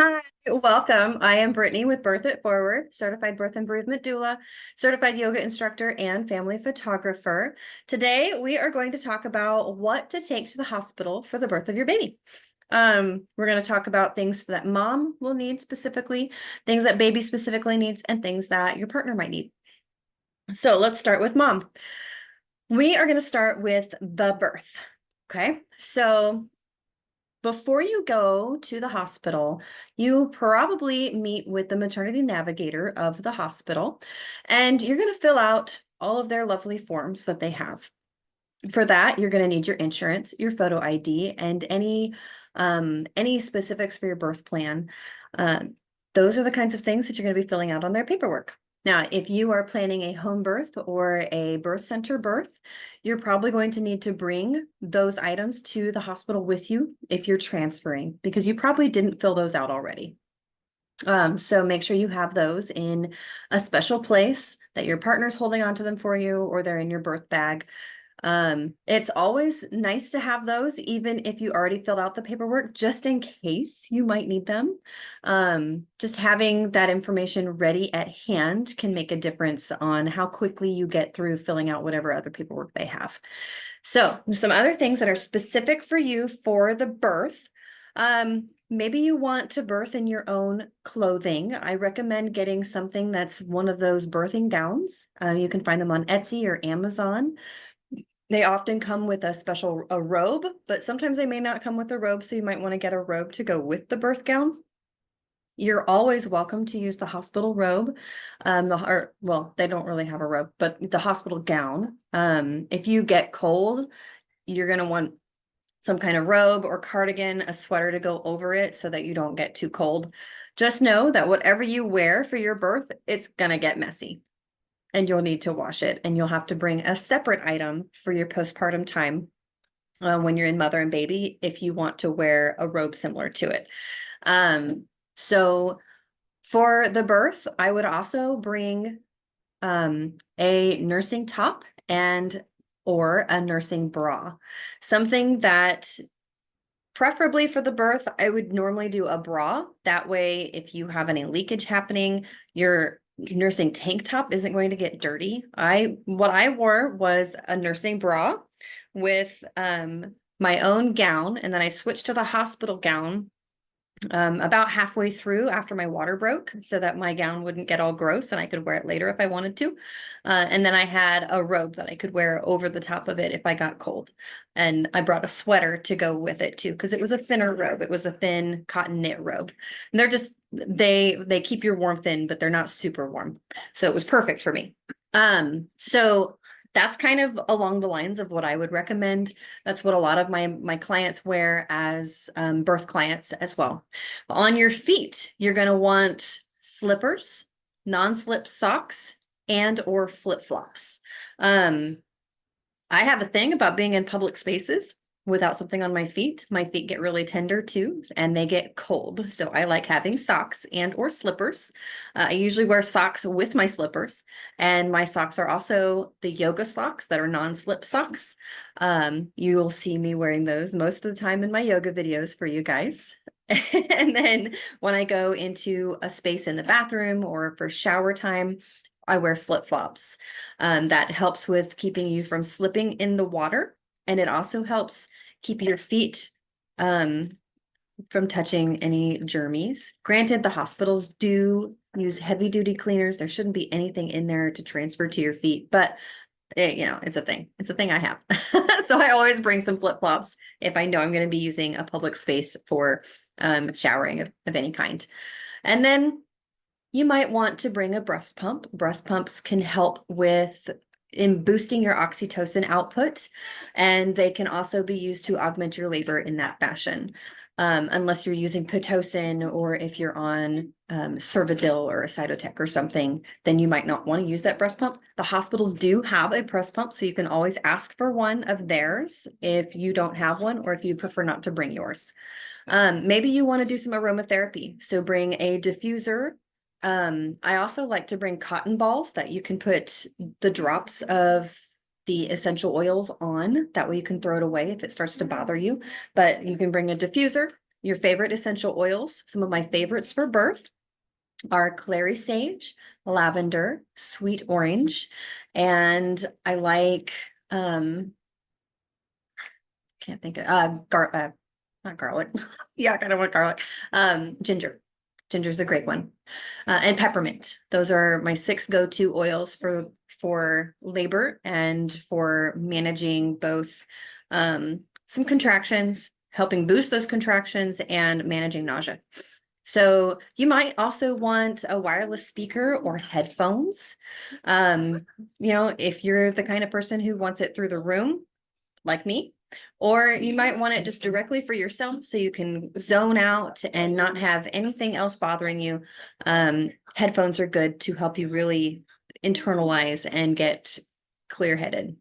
Hi, welcome. I am Brittany with Birth It Forward, certified birth and bereavement doula, certified yoga instructor, and family photographer. Today, we are going to talk about what to take to the hospital for the birth of your baby. We're going to talk about things that mom will need specifically, things that baby specifically needs, and things that your partner might need. So let's start with mom. We are going to start with the birth. Okay, so before you go to the hospital, you probably meet with the maternity navigator of the hospital, and you're going to fill out all of their lovely forms that they have. For that, you're going to need your insurance, your photo ID, and any specifics for your birth plan. Uh, those are the kinds of things that you're going to be filling out on their paperwork. Now, if you are planning a home birth or a birth center birth, you're probably going to need to bring those items to the hospital with you if you're transferring, because you probably didn't fill those out already. So make sure you have those in a special place that your partner's holding onto them for you, or they're in your birth bag. It's always nice to have those, even if you already filled out the paperwork, just in case you might need them. Just having that information ready at hand can make a difference on how quickly you get through filling out whatever other paperwork they have. So some other things that are specific for you for the birth. Maybe you want to birth in your own clothing. I recommend getting something that's one of those birthing gowns. You can find them on Etsy or Amazon. They often come with a robe, but sometimes they may not come with a robe, so you might want to get a robe to go with the birth gown. You're always welcome to use the hospital robe. Well, they don't really have a robe, but the hospital gown. If you get cold, you're going to want some kind of robe or cardigan, a sweater to go over it so that you don't get too cold. Just know that whatever you wear for your birth, it's going to get messy and you'll need to wash it, and you'll have to bring a separate item for your postpartum time when you're in mother and baby if you want to wear a robe similar to it. So for the birth, I would also bring a nursing top and or a nursing bra, something that preferably for the birth, I would normally do a bra. That way, if you have any leakage happening, your nursing tank top isn't going to get dirty. What I wore was a nursing bra with my own gown, and then I switched to the hospital gown about halfway through after my water broke so that my gown wouldn't get all gross and I could wear it later if I wanted to. And then I had a robe that I could wear over the top of it if I got cold. And I brought a sweater to go with it too, because it was a thinner robe. It was a thin cotton knit robe. And they're just, they keep your warmth in, but they're not super warm. So it was perfect for me. So that's kind of along the lines of what I would recommend. That's what a lot of my clients wear as birth clients as well. On your feet, you're going to want slippers, non-slip socks, and or flip-flops. I have a thing about being in public spaces without something on my feet. My feet get really tender too, and they get cold. So I like having socks and or slippers. I usually wear socks with my slippers, and my socks are also the yoga socks that are non-slip socks. You will see me wearing those most of the time in my yoga videos for you guys. And then when I go into a space in the bathroom or for shower time, I wear flip-flops. That helps with keeping you from slipping in the water. And it also helps keep your feet from touching any germies. Granted, the hospitals do use heavy duty cleaners. There shouldn't be anything in there to transfer to your feet, but it's a thing. It's a thing I have. So I always bring some flip-flops if I know I'm going to be using a public space for showering of any kind. And then you might want to bring a breast pump. Breast pumps can help with in boosting your oxytocin output, and they can also be used to augment your labor in that fashion. Unless you're using Pitocin, or if you're on Cervidil or a Cytotec or something, then you might not want to use that breast pump. The hospitals do have a breast pump, so you can always ask for one of theirs if you don't have one, or if you prefer not to bring yours. Maybe you want to do some aromatherapy, so bring a diffuser. I also like to bring cotton balls that you can put the drops of the essential oils on. That way you can throw it away if it starts to bother you. But you can bring a diffuser, your favorite essential oils. Some of my favorites for birth are clary sage, lavender, sweet orange, and I like can't think of not garlic. Yeah, I kind of want garlic. Ginger. Ginger's a great one. And peppermint. Those are my 6 go-to oils for labor and for managing both some contractions, helping boost those contractions, and managing nausea. So you might also want a wireless speaker or headphones. If you're the kind of person who wants it through the room, like me, or you might want it just directly for yourself so you can zone out and not have anything else bothering you. Headphones are good to help you really internalize and get clear-headed.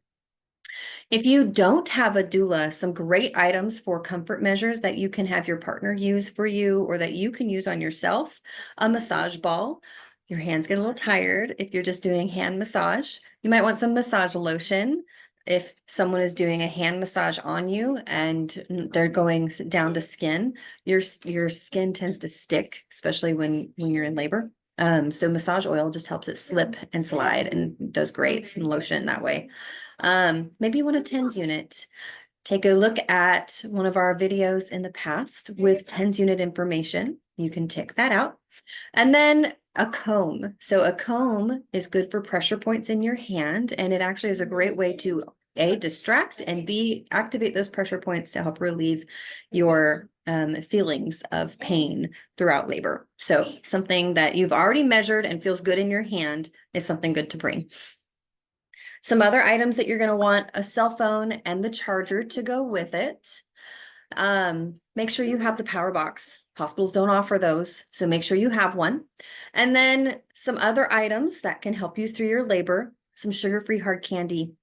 If you don't have a doula, some great items for comfort measures that you can have your partner use for you or that you can use on yourself. A massage ball. Your hands get a little tired if you're just doing hand massage. You might want some massage lotion if someone is doing a hand massage on you and they're going down to skin. Your skin tends to stick, especially when you're in labor. So massage oil just helps it slip and slide and does great. Some lotion that way. Maybe you want a TENS unit. Take a look at one of our videos in the past with TENS unit information. You can check that out. And then a comb. So a comb is good for pressure points in your hand, and it actually is a great way to A, distract, and B, activate those pressure points to help relieve your feelings of pain throughout labor. So something that you've already measured and feels good in your hand is something good to bring. Some other items that you're going to want: a cell phone and the charger to go with it. Make sure you have the power box. Hospitals don't offer those, so make sure you have one. And then some other items that can help you through your labor: some sugar-free hard candy.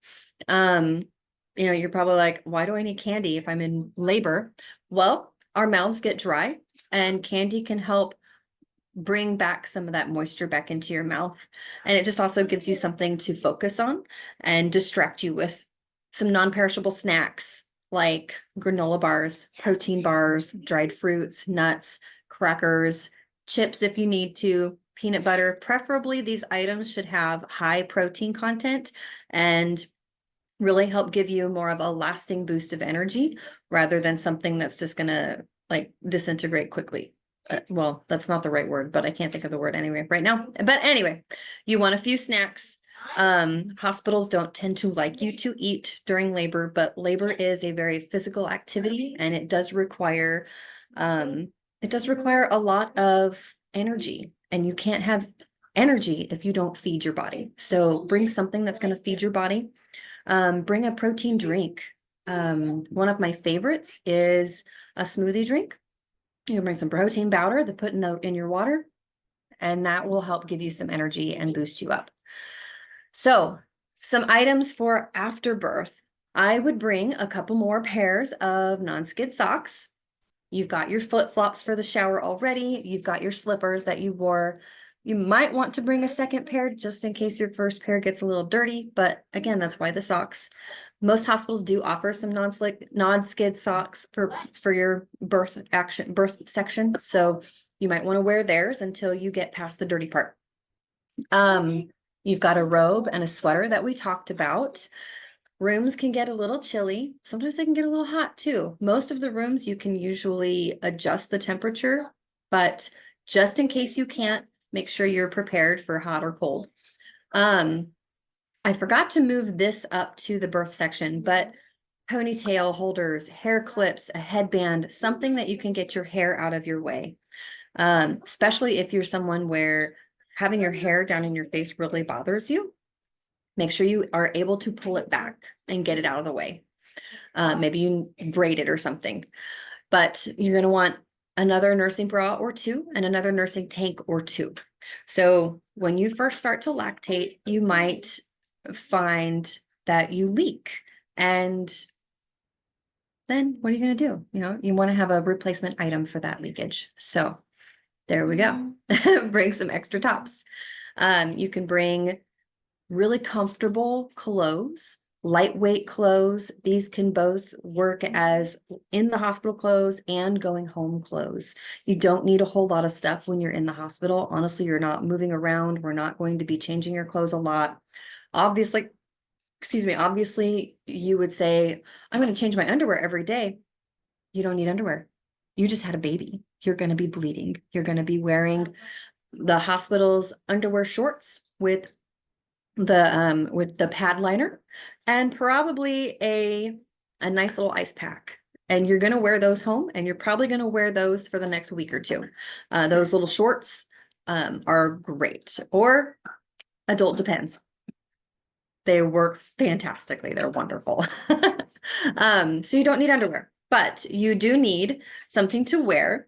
You're probably like, why do I need candy if I'm in labor? Well, our mouths get dry, and candy can help bring back some of that moisture back into your mouth. And it just also gives you something to focus on and distract you with. Some non-perishable snacks like granola bars, protein bars, dried fruits, nuts, crackers, chips if you need to, peanut butter. Preferably these items should have high protein content and really help give you more of a lasting boost of energy rather than something that's just gonna like disintegrate quickly. Well, that's not the right word, but I can't think of the word anyway right now. But anyway, you want a few snacks. Hospitals don't tend to like you to eat during labor, but labor is a very physical activity, and it does require a lot of energy, and you can't have energy if you don't feed your body. So bring something that's going to feed your body. Bring a protein drink. One of my favorites is a smoothie drink. You can bring some protein powder to put in your water, and that will help give you some energy and boost you up. So some items for after birth. I would bring a couple more pairs of non-skid socks. You've got your flip-flops for the shower already. You've got your slippers that you wore. You might want to bring a second pair just in case your first pair gets a little dirty, but again, that's why the socks. Most hospitals do offer some non-skid socks for your birth section. So you might want to wear theirs until you get past the dirty part. You've got a robe and a sweater that we talked about. Rooms can get a little chilly. Sometimes they can get a little hot too. Most of the rooms you can usually adjust the temperature, but just in case you can't, make sure you're prepared for hot or cold. I forgot to move this up to the birth section, but ponytail holders, hair clips, a headband, something that you can get your hair out of your way. Especially if you're someone where having your hair down in your face really bothers you. Make sure you are able to pull it back and get it out of the way. Maybe you braid it or something, but you're going to want another nursing bra or two and another nursing tank or two. So when you first start to lactate, you might find that you leak, and then what are you going to do? You want to have a replacement item for that leakage. So there we go. Bring some extra tops. You can bring really comfortable clothes lightweight clothes. These can both work as in the hospital clothes and going home clothes. You don't need a whole lot of stuff when you're in the hospital. Honestly, you're not moving around. We're not going to be changing your clothes a lot. Obviously, obviously you would say, I'm going to change my underwear every day. You don't need underwear. You just had a baby. You're going to be bleeding. You're going to be wearing the hospital's underwear shorts with the pad liner and probably a nice little ice pack. And you're going to wear those home, and you're probably going to wear those for the next week or two. Those little shorts are great, or adult depends. They work fantastically. They're wonderful. So you don't need underwear, but you do need something to wear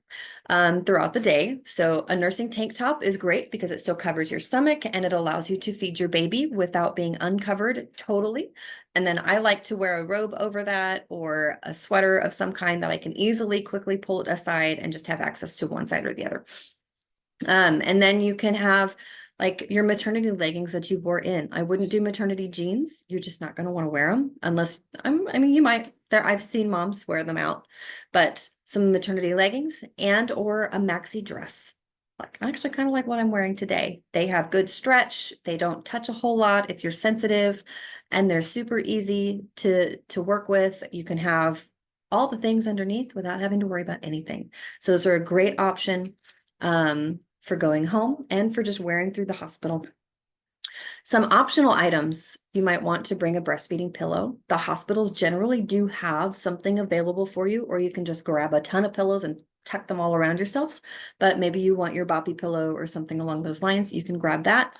throughout the day. So a nursing tank top is great because it still covers your stomach and it allows you to feed your baby without being uncovered totally. And then I like to wear a robe over that or a sweater of some kind that I can easily quickly pull it aside and just have access to one side or the other. And then you can have like your maternity leggings that you wore in. I wouldn't do maternity jeans. You're just not going to want to wear them unless I mean, you might there. I've seen moms wear them out, but some maternity leggings and or a maxi dress. Like actually kind of like what I'm wearing today. They have good stretch. They don't touch a whole lot if you're sensitive, and they're super easy to work with. You can have all the things underneath without having to worry about anything. So those are a great option for going home and for just wearing through the hospital. Some optional items, you might want to bring a breastfeeding pillow. The hospitals generally do have something available for you, or you can just grab a ton of pillows and tuck them all around yourself. But maybe you want your boppy pillow or something along those lines. You can grab that.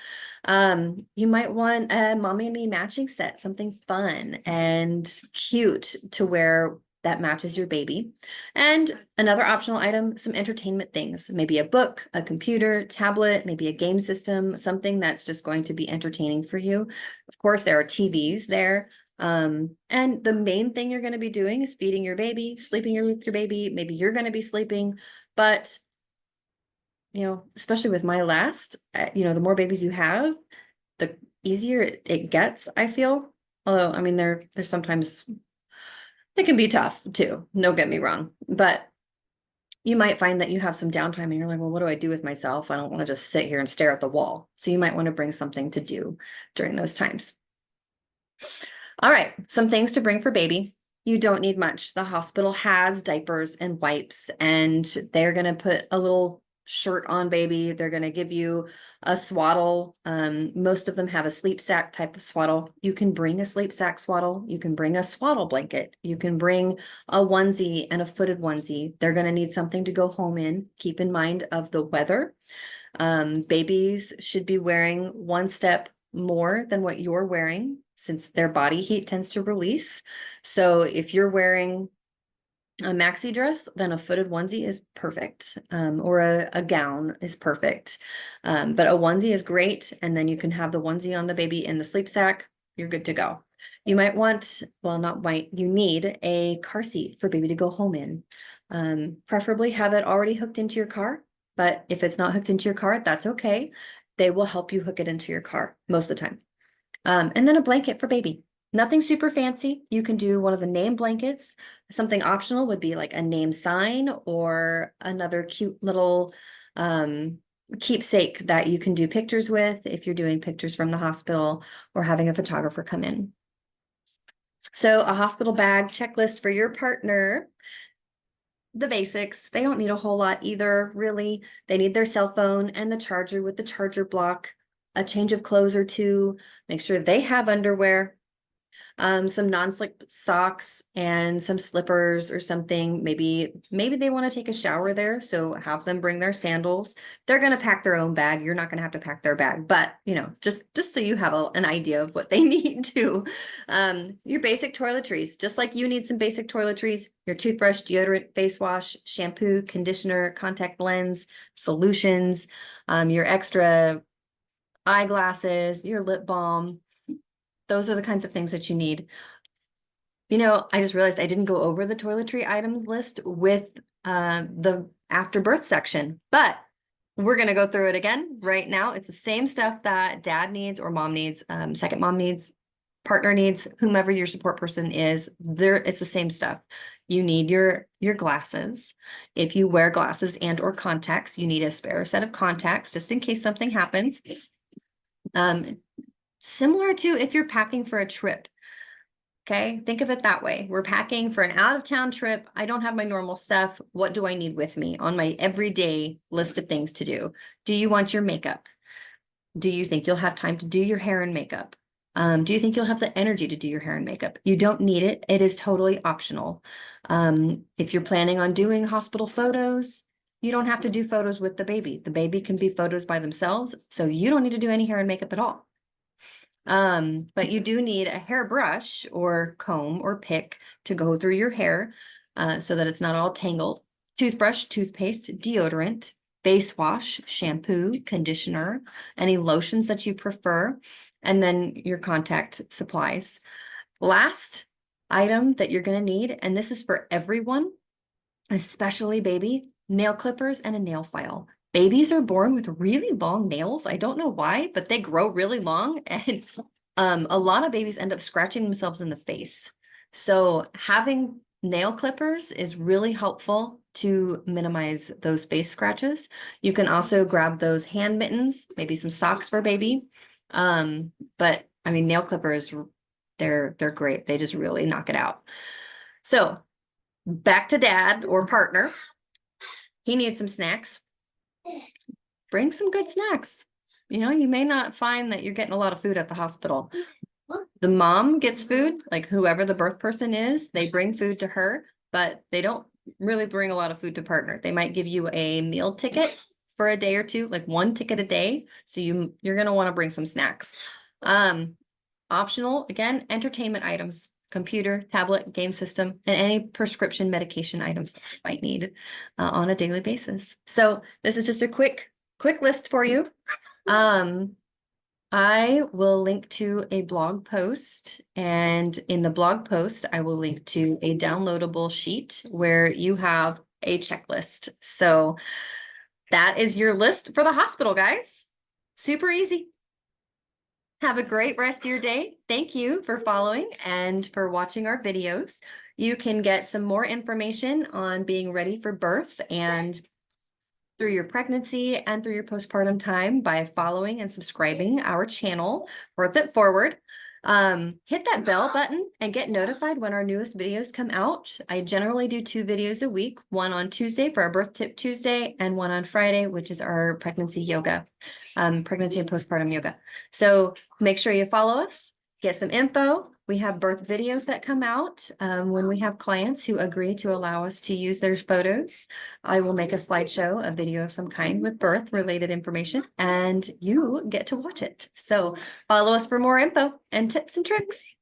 You might want a mommy and me matching set, something fun and cute to wear that matches your baby. And another optional item, some entertainment things, maybe a book, a computer, tablet, maybe a game system, something that's just going to be entertaining for you. Of course, there are TVs there. And the main thing you're going to be doing is feeding your baby, sleeping with your baby. Maybe you're going to be sleeping, but especially with my last, the more babies you have, the easier it gets, I feel. Although, I mean, there's sometimes it can be tough too, don't get me wrong, but you might find that you have some downtime and you're like, well, what do I do with myself? I don't want to just sit here and stare at the wall. So you might want to bring something to do during those times. All right, some things to bring for baby. You don't need much. The hospital has diapers and wipes, and they're going to put a little shirt on baby. They're going to give you a swaddle. Most of them have a sleep sack type of swaddle. You can bring a sleep sack swaddle. You can bring a swaddle blanket. You can bring a onesie and a footed onesie. They're going to need something to go home in. Keep in mind of the weather. Babies should be wearing one step more than what you're wearing, since their body heat tends to release. So if you're wearing a maxi dress, then a footed onesie is perfect, or a gown is perfect. But a onesie is great, and then you can have the onesie on the baby in the sleep sack. You're good to go. You might want, well, not might, you need a car seat for baby to go home in. Preferably have it already hooked into your car, but if it's not hooked into your car, that's okay. They will help you hook it into your car most of the time. And then a blanket for baby. Nothing super fancy. You can do one of the name blankets. Something optional would be like a name sign or another cute little keepsake that you can do pictures with if you're doing pictures from the hospital or having a photographer come in. So a hospital bag checklist for your partner. The basics. They don't need a whole lot either, really. They need their cell phone and the charger with the charger block, a change of clothes or two, make sure they have underwear, some non-slip socks and some slippers or something. Maybe they want to take a shower there, so have them bring their sandals. They're going to pack their own bag. You're not going to have to pack their bag, but just so you have an idea of what they need to. Your basic toiletries, just like you need some basic toiletries, your toothbrush, deodorant, face wash, shampoo, conditioner, contact lens, solutions, your extra eyeglasses, your lip balm. Those are the kinds of things that you need. I just realized I didn't go over the toiletry items list with the after birth section, but we're going to go through it again right now. It's the same stuff that dad needs or mom needs, second mom needs. partner needs, whomever your support person is, it's the same stuff. You need your glasses. If you wear glasses and or contacts, you need a spare set of contacts just in case something happens. Similar to if you're packing for a trip. Okay, think of it that way. We're packing for an out of town trip. I don't have my normal stuff. What do I need with me on my everyday list of things to do? Do you want your makeup? Do you think you'll have time to do your hair and makeup? Do you think you'll have the energy to do your hair and makeup? You don't need it. It is totally optional. If you're planning on doing hospital photos, you don't have to do photos with the baby. The baby can be photos by themselves, so you don't need to do any hair and makeup at all. But you do need a hairbrush or comb or pick to go through your hair so that it's not all tangled. Toothbrush, toothpaste, deodorant, face wash, shampoo, conditioner, any lotions that you prefer, and then your contact supplies. Last item that you're going to need, and this is for everyone, especially baby, nail clippers and a nail file. Babies are born with really long nails. I don't know why, but they grow really long, and a lot of babies end up scratching themselves in the face. So having nail clippers is really helpful to minimize those face scratches. You can also grab those hand mittens, maybe some socks for baby. But I mean, nail clippers, they're great. They just really knock it out. So back to dad or partner. He needs some snacks. Bring some good snacks. You know, you may not find that you're getting a lot of food at the hospital. The mom gets food, like whoever the birth person is, they bring food to her, but they don't really bring a lot of food to partner. They might give you a meal ticket for a day or two, like one ticket a day. So you're going to want to bring some snacks. Optional, again, entertainment items, computer, tablet, game system, and any prescription medication items that you might need on a daily basis. So this is just a quick list for you. I will link to a blog post, and in the blog post, I will link to a downloadable sheet where you have a checklist. So that is your list for the hospital, guys. Super easy. Have a great rest of your day. Thank you for following and for watching our videos. You can get some more information on being ready for birth and through your pregnancy and through your postpartum time by following and subscribing our channel, Birth It Forward. Hit that bell button and get notified when our newest videos come out. I generally do 2 videos a week, one on Tuesday for our Birth Tip Tuesday and one on Friday, which is our pregnancy yoga, pregnancy and postpartum yoga. So make sure you follow us, get some info. We have birth videos that come out when we have clients who agree to allow us to use their photos. I will make a slideshow, a video of some kind with birth related information, and you get to watch it. So follow us for more info and tips and tricks.